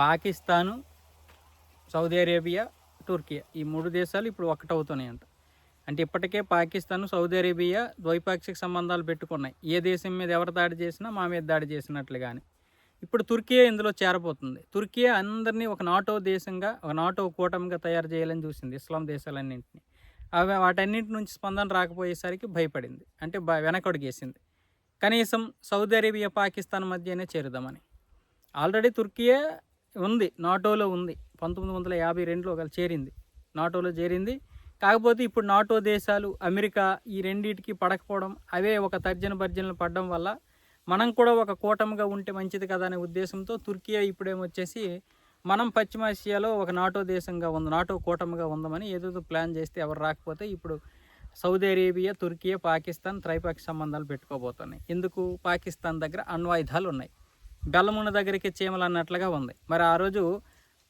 Pakistan, Saudi Arabia, Turkiye ఈ 3 దేశాలు ఇప్పుడు ఒక్కటవుతున్నాయంట. అంటే ఇప్పటికే పాకిస్తాను, సౌదీ అరేబియా ద్వైపాక్షిక సంబంధాలు పెట్టుకున్నాయి. ఏ దేశం మీద ఎవరు దాడి చేసినా మా మీద దాడి చేసినట్లుగానే. ఇప్పుడు తుర్కియా ఇందులో చేరబోతుంది. తుర్కియా అందరినీ ఒక నాటో దేశంగా, ఒక నాటో కూటమిగా తయారు చేయాలని చూసింది ఇస్లాం దేశాలన్నింటినీ. వాటన్నింటి నుంచి స్పందన రాకపోయేసరికి భయపడింది. అంటే వెనకడుగేసింది. కనీసం సౌదీ అరేబియా, పాకిస్తాన్ మధ్యనే చేరుదామని. ఆల్రెడీ తుర్కియా ఉంది, నాటోలో ఉంది. 1952లో చేరింది, నాటోలో చేరింది. కాకపోతే ఇప్పుడు నాటో దేశాలు, అమెరికా ఈ రెండింటికి పడకపోవడం, అవే ఒక తర్జన భర్జనలు పడడం వల్ల మనం కూడా ఒక కూటమిగా ఉంటే మంచిది కదా అనే ఉద్దేశంతో తుర్కియా ఇప్పుడేమొచ్చేసి మనం పశ్చిమాసియాలో ఒక నాటో దేశంగా ఉంది, నాటో కూటమిగా ఉందామని ఏదేదో ప్లాన్ చేస్తే ఎవరు రాకపోతే ఇప్పుడు సౌదీ అరేబియా, తుర్కియా, పాకిస్తాన్ త్రైపాక్షిక సంబంధాలు పెట్టుకోబోతున్నాయి. ఎందుకు? పాకిస్తాన్ దగ్గర అణ్వాయుధాలు ఉన్నాయి. బెల్లమున్న దగ్గరికి చీమలు అన్నట్లుగా ఉంది. మరి ఆ రోజు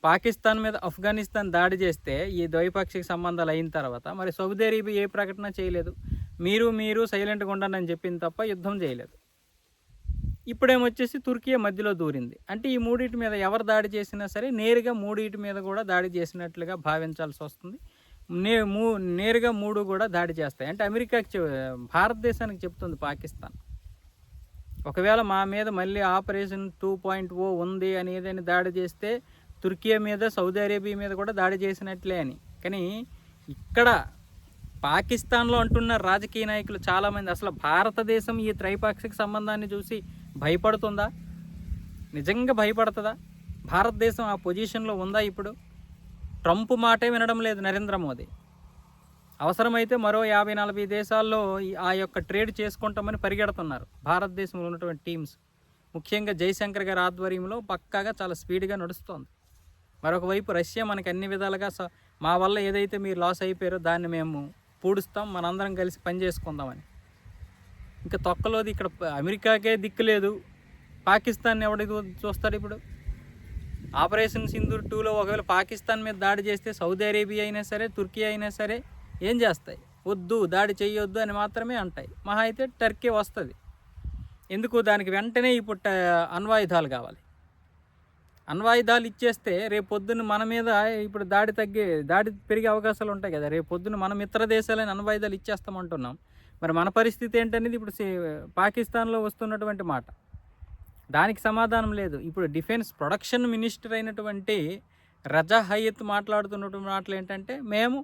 పాకిస్తాన్ మీద ఆఫ్ఘనిస్తాన్ దాడి చేస్తే ఈ ద్వైపాక్షిక సంబంధాలు అయిన తర్వాత మరి సౌదీ అరేబియా ఏ ప్రకటన చేయలేదు. మీరు సైలెంట్గా ఉండండి అని చెప్పింది తప్ప యుద్ధం చేయలేదు. ఇప్పుడేమొచ్చేసి తుర్కియా మధ్యలో దూరింది. అంటే ఈ మూడింటి మీద ఎవరు దాడి చేసినా సరే నేరుగా మూడింటి మీద కూడా దాడి చేసినట్లుగా భావించాల్సి వస్తుంది. నేరుగా 3 కూడా దాడి చేస్తాయి. అంటే అమెరికాకి భారతదేశానికి చెప్తుంది పాకిస్తాన్, ఒకవేళ మా మీద మళ్ళీ ఆపరేషన్ 2.0 ఉంది అని ఏదైనా దాడి చేస్తే తుర్కియా మీద, సౌదీ అరేబియా మీద కూడా దాడి చేసినట్లే అని. కానీ ఇక్కడ పాకిస్తాన్లో అంటున్న రాజకీయ నాయకులు చాలామంది అసలు భారతదేశం ఈ త్రైపాక్షిక సంబంధాన్ని చూసి భయపడుతుందా? నిజంగా భయపడుతుందా? భారతదేశం ఆ పొజిషన్లో ఉందా? ఇప్పుడు ట్రంప్ మాటే వినడం లేదు నరేంద్ర మోదీ. అవసరమైతే మరో 50-40 దేశాల్లో ఆ యొక్క ట్రేడ్ చేసుకుంటామని పరిగెడుతున్నారు భారతదేశంలో ఉన్నటువంటి టీమ్స్. ముఖ్యంగా జయశంకర్ గారి ఆధ్వర్యంలో పక్కాగా చాలా స్పీడ్గా నడుస్తోంది. మరొక వైపు రష్యా మనకి అన్ని విధాలుగా మా వల్ల ఏదైతే మీరు లాస్ అయిపోయారో దాన్ని మేము పూడుస్తాం, మనందరం కలిసి పని చేసుకుందామని. ఇంకా తొక్కలోది ఇక్కడ అమెరికాకే దిక్కు లేదు, పాకిస్తాన్ ఎవడికి చూస్తాడు? ఇప్పుడు ఆపరేషన్ సింధూర్ 2లో ఒకవేళ పాకిస్తాన్ మీద దాడి చేస్తే సౌదీ అరేబియా అయినా సరే, తుర్కియా అయినా సరే ఏం చేస్తాయి? వద్దు, దాడి చేయొద్దు అని మాత్రమే అంటాయి. మహా అయితే టర్కీ వస్తుంది. ఎందుకు? దానికి వెంటనే ఇప్పుడు అణ్వాయుధాలు కావాలి. అణ్వాయుధాలు ఇచ్చేస్తే రేపు పొద్దున్న మన మీద ఇప్పుడు దాడి పెరిగే అవకాశాలు ఉంటాయి కదా. రేపు పొద్దున్న మన మిత్ర దేశాలైన అణ్వాయుధాలు ఇచ్చేస్తామంటున్నాం. మరి మన పరిస్థితి ఏంటనేది ఇప్పుడు పాకిస్తాన్లో వస్తున్నటువంటి మాట. దానికి సమాధానం లేదు. ఇప్పుడు డిఫెన్స్ ప్రొడక్షన్ మినిస్టర్ అయినటువంటి రజా హయత్ మాట్లాడుతున్నటువంటి మాటలు ఏంటంటే, మేము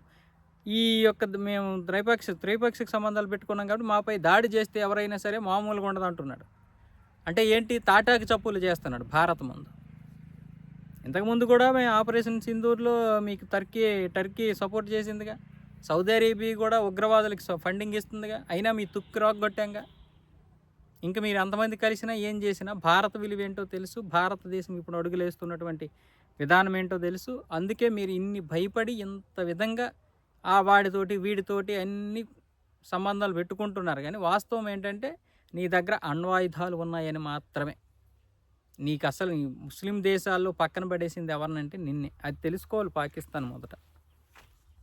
త్రైపాక్షిక సంబంధాలు పెట్టుకున్నాం కాబట్టి మాపై దాడి చేస్తే ఎవరైనా సరే మామూలుగా ఉండదు అంటున్నాడు. అంటే ఏంటి? తాటాకి చప్పులు చేస్తున్నాడు భారత్ ముందు. ఇంతకుముందు కూడా మేము ఆపరేషన్ సింధూర్లో మీకు టర్కీ సపోర్ట్ చేసిందిగా, సౌదీ అరేబియా కూడా ఉగ్రవాదులకి ఫండింగ్ ఇస్తుందిగా, అయినా మీ తుక్కు రాగొట్టాంగా. ఇంకా మీరు అంతమంది కలిసినా ఏం చేసినా భారత విలువ ఏంటో తెలుసు, భారతదేశం ఇప్పుడు అడుగులేస్తున్నటువంటి విధానం ఏంటో తెలుసు. అందుకే మీరు ఇన్ని భయపడి ఇంత విధంగా వాడితోటి వీడితోటి అన్ని సంబంధాలు పెట్టుకుంటున్నారు. కానీ వాస్తవం ఏంటంటే నీ దగ్గర అణ్వాయుధాలు ఉన్నాయని మాత్రమే. నీకు అసలు ముస్లిం దేశాల్లో పక్కన పడేసింది ఎవరినంటే నిన్నే. అది తెలుసుకోవాలి పాకిస్తాన్ మొదట.